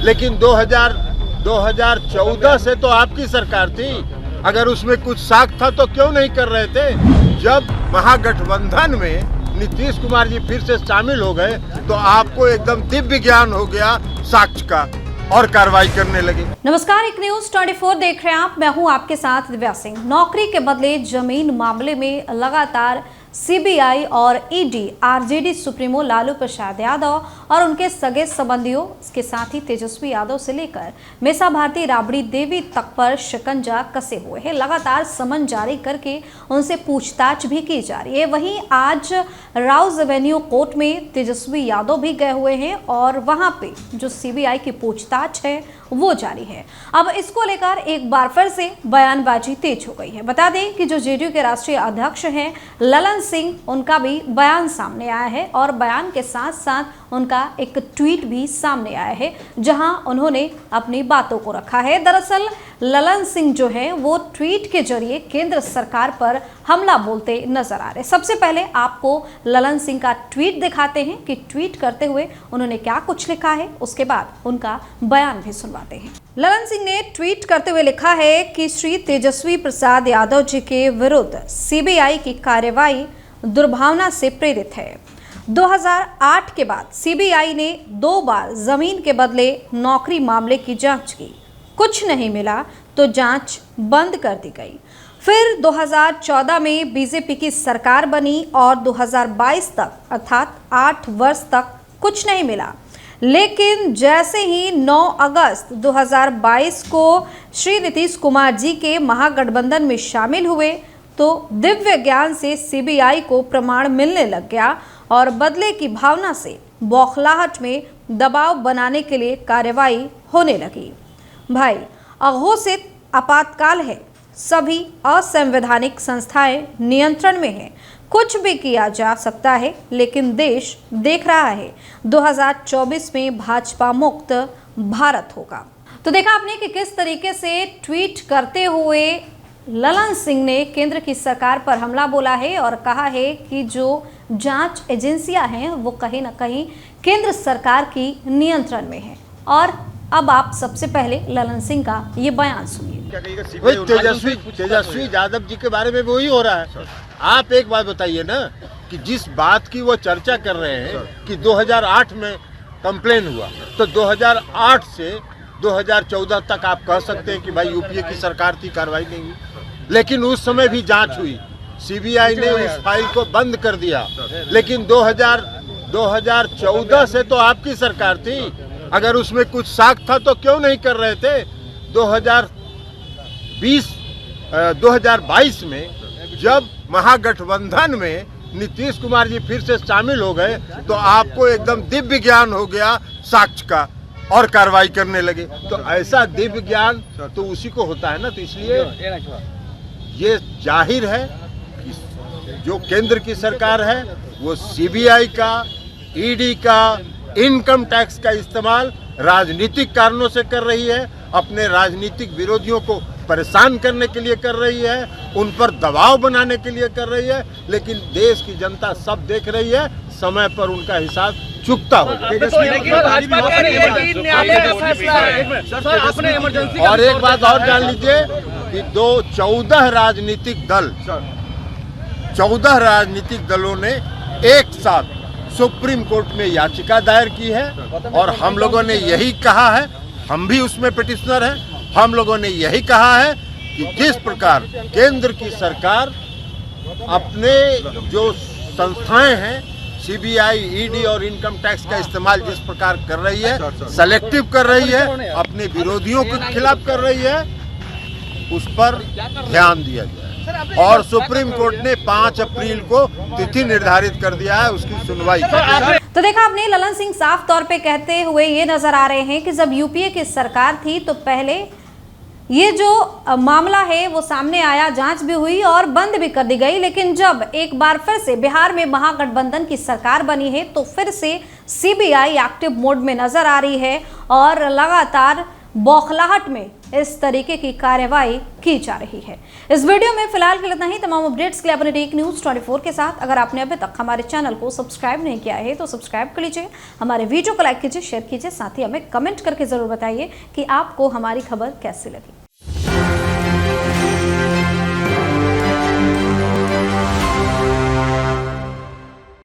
लेकिन 2014 से तो आपकी सरकार थी। अगर उसमें कुछ साख था तो क्यों नहीं कर रहे थे? जब महागठबंधन में नीतीश कुमार जी फिर से शामिल हो गए तो आपको एकदम दिव्य ज्ञान हो गया साक्ष्य का और कार्रवाई करने लगे। नमस्कार, एक न्यूज 24 देख रहे हैं आप। मैं हूं आपके साथ दिव्या सिंह। नौकरी के बदले जमीन मामले में लगातार सीबीआई और ED, RJD supremo Lalu Prasad Yadav और उनके सगे संबंधियों, इसके साथ ही तेजस्वी यादव से लेकर मेसा भारती, राबड़ी देवी तक पर शिकंजा कसे हुए हैं। लगातार समन जारी करके उनसे पूछताछ भी की जा रही है। वहीं आज राउज एवेन्यू कोर्ट में तेजस्वी यादव भी गए हुए हैं और वहां पे जो सीबीआई की पूछताछ है वो जारी है। अब इसको लेकर एक बार फिर से बयानबाजी तेज हो गई है। बता दें कि जो जेडीयू के राष्ट्रीय अध्यक्ष हैं ललन सिंह, उनका भी बयान सामने आया है और बयान के साथ साथ उनका एक ट्वीट भी सामने आया है जहां उन्होंने अपनी बातों को रखा है। दरअसल ललन सिंह जो है वो ट्वीट के जरिए केंद्र सरकार पर हमला बोलते नजर आ रहे। सबसे पहले आपको ललन सिंह का ट्वीट दिखाते हैं कि ट्वीट करते हुए उन्होंने क्या कुछ लिखा है, उसके बाद उनका बयान भी सुनवाते हैं। ललन सिंह ने ट्वीट करते हुए लिखा है कि श्री तेजस्वी प्रसाद यादव जी के विरुद्ध सीबीआई की कार्रवाई दुर्भावना से प्रेरित है। 2008 के बाद सीबीआई ने 2 बार जमीन के बदले नौकरी मामले की जांच की, कुछ नहीं मिला तो जांच बंद कर दी गई। फिर 2014 में बीजेपी की सरकार बनी और 2022 तक अर्थात 8 वर्ष तक कुछ नहीं मिला। लेकिन जैसे ही 9 अगस्त 2022 को श्री नीतीश कुमार जी के महागठबंधन में शामिल हुए तो दिव्य ज्ञान से सीबीआई को प्रमाण मिलने लग गया और बदले की भावना से बौखलाहट में दबाव बनाने के लिए कार्रवाई होने लगी। भाई, अघोषित आपातकाल है, सभी असंवैधानिक संस्थाएं नियंत्रण में हैं, कुछ भी किया जा सकता है, लेकिन देश देख रहा है 2024 में भाजपा मुक्त भारत होगा। तो देखा आपने कि किस तरीके से ट्वीट करते हुए ललन सिंह ने केंद्र की सरकार पर हमला बोला है और कहा है कि जो जांच एजेंसियां हैं वो कहीं ना कहीं केंद्र सरकार की नियंत्रण में है। और अब आप सबसे पहले ललन सिंह का ये बयान सुनिए। तेजस्वी यादव जी के बारे में वही हो रहा है। आप एक बात बताइए ना कि जिस बात की वो चर्चा कर रहे हैं कि 2008 में कंप्लेन हुआ तो 2008 से 2014 तक आप कह सकते हैं कि भाई यूपीए की सरकार थी, कार्रवाई नहीं हुई। लेकिन उस समय भी जांच हुई, सीबीआई ने उस फाइल को बंद कर दिया। लेकिन 2014 से तो आपकी सरकार थी। अगर उसमें कुछ साख था तो क्यों नहीं कर रहे थे? 2022 में जब महागठबंधन में नीतीश कुमार जी फिर से शामिल हो गए तो आपको एकदम दिव्य ज्ञान हो गया साक्ष्य का और कार्रवाई करने लगे। तो ऐसा दिव्य ज्ञान तो उसी को होता है ना। तो इसलिए ये जाहिर है कि जो केंद्र की सरकार है वो सीबीआई का, ईडी का, इनकम टैक्स का इस्तेमाल राजनीतिक कारणों से कर रही है, अपने राजनीतिक विरोधियों को परेशान करने के लिए कर रही है, उन पर दबाव बनाने के लिए कर रही है। लेकिन देश की जनता सब देख रही है, समय पर उनका हिसाब चुकता होगा। और एक बात और जान लीजिए कि 14 राजनीतिक दलों ने एक साथ सुप्रीम कोर्ट में याचिका दायर की है और हम लोगों ने यही कहा है, हम भी उसमें पिटिशनर हैं, हम लोगों ने यही कहा है कि जिस प्रकार केंद्र की सरकार अपने जो संस्थाएं हैं सीबीआई, ईडी और इनकम टैक्स का इस्तेमाल जिस प्रकार कर रही है, सेलेक्टिव कर रही है, अपने विरोधियों के खिलाफ कर रही है, उस पर ध्यान दिया जाए। और सुप्रीम कोर्ट ने 5 अप्रैल को तिथि निर्धारित कर दिया है उसकी सुनवाई की। तो देखा आपने, ललन सिंह साफ तौर पे कहते हुए ये नजर आ रहे हैं कि जब यूपीए की सरकार थी तो पहले ये जो मामला है वो सामने आया, जांच भी हुई और बंद भी कर दी गई। लेकिन जब एक बार फिर से बिहार में महागठबंधन की सरकार बनी है तो फिर से सीबीआई एक्टिव मोड में नजर आ रही है और लगातार बौखलाहट में इस तरीके की कार्रवाई की जा रही है। इस वीडियो में फिलहाल के लिए इतना ही। तमाम अपडेट्स के लिए अपने टेक न्यूज़ 24 के साथ। अगर आपने अभी तक हमारे चैनल को सब्सक्राइब नहीं किया है तो सब्सक्राइब कर लीजिए, हमारे वीडियो को लाइक कीजिए, शेयर कीजिए, साथ ही हमें कमेंट करके जरूर बताइए कि आपको हमारी खबर कैसी लगी।